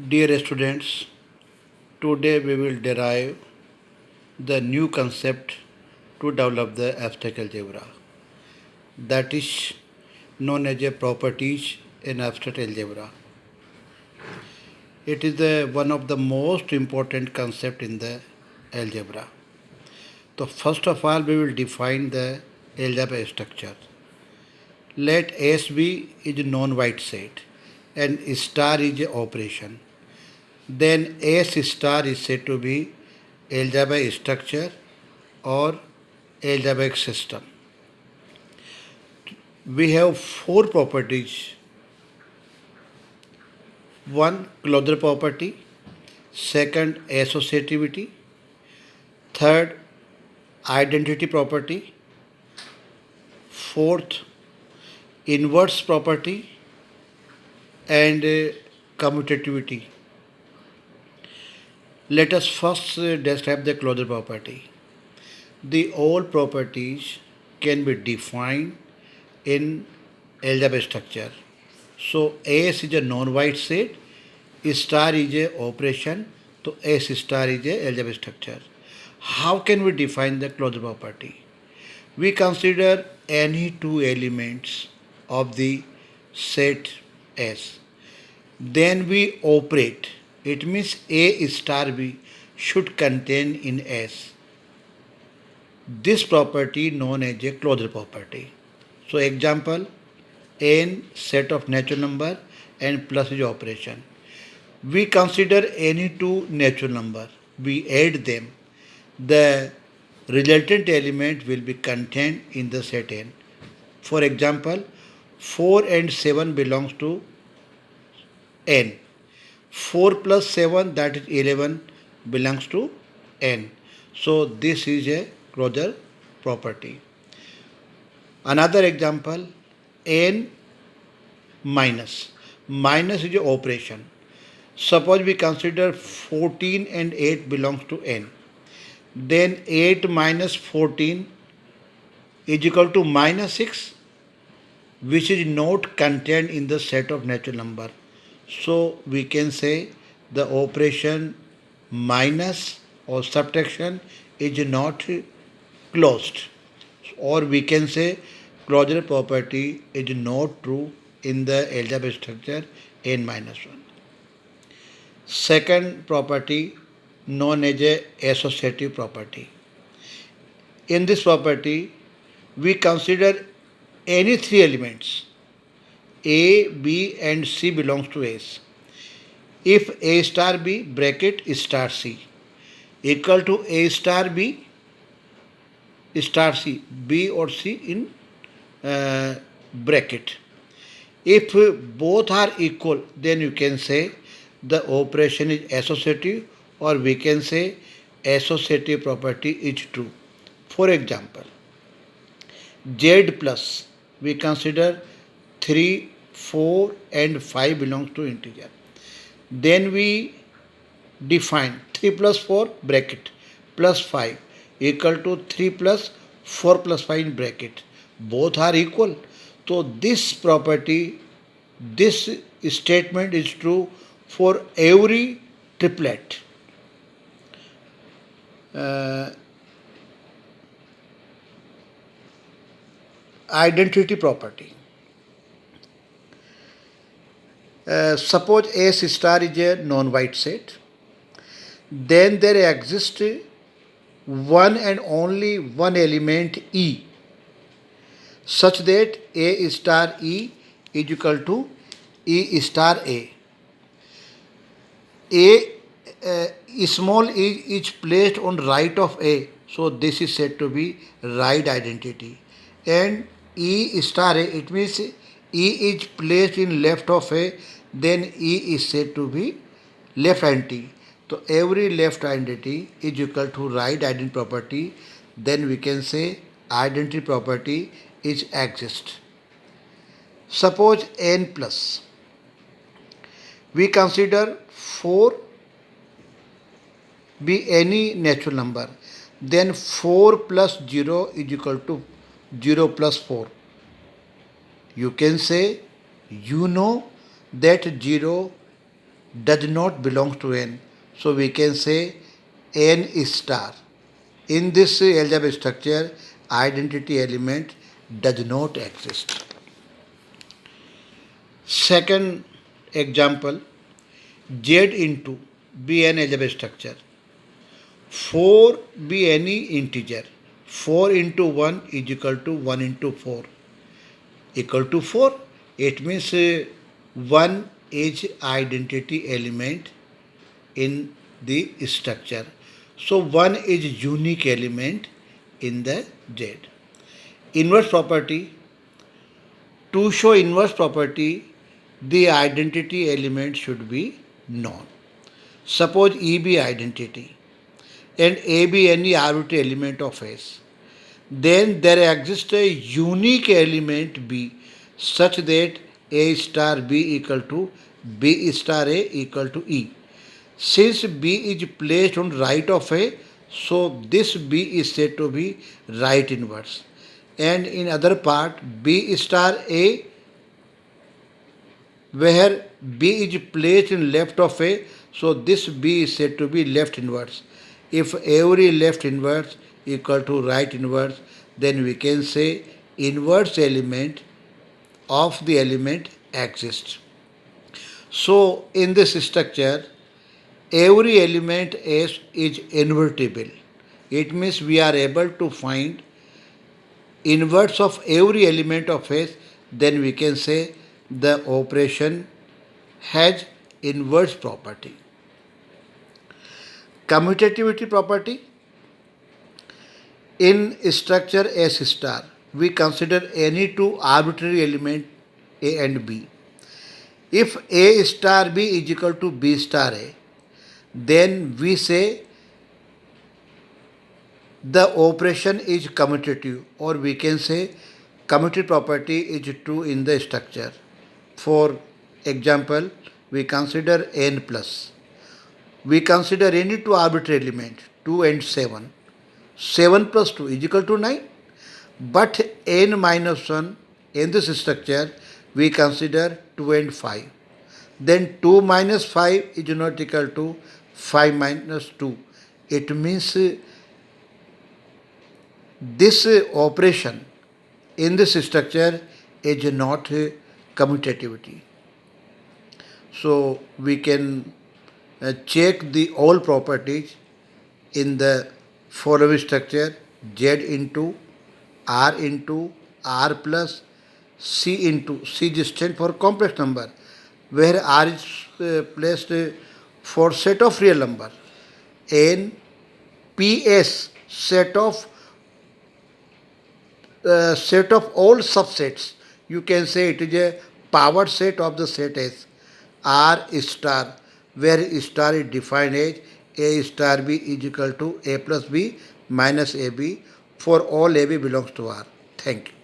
Dear students, today we will derive the new concept to develop the abstract algebra, that is known as a properties in abstract algebra. It is one of the most important concept in the algebra. So first of all we will define the algebra structure. Let S be is non-white set and star is a operation. Then S star is said to be algebraic structure or algebraic system. We have four properties. One, closure property. Second, associativity. Third, identity property. Fourth, inverse property. And commutativity. Let us first describe the closure property. The all properties can be defined in algebraic structure. So S is a non-white set, star is a operation, so S star is a algebraic structure. How can we define the closure property? We consider any two elements of the set S. Then we operate. It means A star B should contain in S. This property known as a closure property. So example, n set of natural number and plus is operation. We consider any two natural number. We add them. The resultant element will be contained in the set n. For example, 4 and 7 belongs to n. 4 plus 7, that is 11, belongs to n. So this is a closure property. Another example, n minus. Minus is an operation. Suppose we consider 14 and 8 belongs to n. Then 8 minus 14 is equal to minus 6, which is not contained in the set of natural number. So we can say the operation minus or subtraction is not closed. Or we can say closure property is not true in the algebraic structure n minus 1. Second property known as a associative property. In this property, we consider any three elements A, B and C belongs to S. If A star B bracket star C equal to A star B star C, B or C in bracket. If both are equal, then you can say the operation is associative, or we can say associative property is true. For example, Z plus, we consider 3, 4 and 5 belongs to integer. Then we define 3 plus 4 bracket plus 5 equal to 3 plus 4 plus 5 in bracket. Both are equal. So this property, this statement is true for every triplet. Identity property. Suppose S star is a non-white set. Then there exists one and only one element E, such that A star E is equal to E star A. Small e is placed on right of A, so this is said to be right identity. And E star A, it means E is placed in left of A, then E is said to be left identity. So every left identity is equal to right identity property. Then we can say identity property is exist. Suppose n plus. We consider 4 be any natural number. Then 4 plus 0 is equal to 0 plus 4. You can say you know that 0 does not belong to n. So we can say n star. In this algebra structure, identity element does not exist. Second example, Z into be an algebra structure. 4 be any integer. 4 into 1 is equal to 1 into 4 equal to 4. It means 1 is identity element in the structure. So 1 is unique element in the Z. Inverse property. To show inverse property, the identity element should be known. Suppose E be identity and A be any arbitrary element of S. Then there exists a unique element B such that A star B equal to B star A equal to E. Since B is placed on right of A, so this B is said to be right inverse. And in other part, B star A, where B is placed in left of A, so this B is said to be left inverse. If every left inverse equal to right inverse, then we can say inverse element of the element exists. So in this structure, every element S is invertible. It means we are able to find inverse of every element of S, then we can say the operation has inverse property. Commutativity property. In structure S star, we consider any two arbitrary element A and B. If A star B is equal to B star A, then we say the operation is commutative, or we can say commutative property is true in the structure. For example, we consider n plus. We consider any two arbitrary element 2 and 7. 7 plus 2 is equal to 9. But n minus 1 in this structure we consider 2 and 5. Then 2 minus 5 is not equal to 5 minus 2. It means this operation in this structure is not commutativity. So we can check the all properties in the following structure: Z into R plus C into C is stand for complex number, where R is placed for set of real number, and PS set of all subsets. You can say it is a power set of the set S. R star, where star is defined as A star B is equal to A plus B minus AB, for all AB belongs to R. Thank you.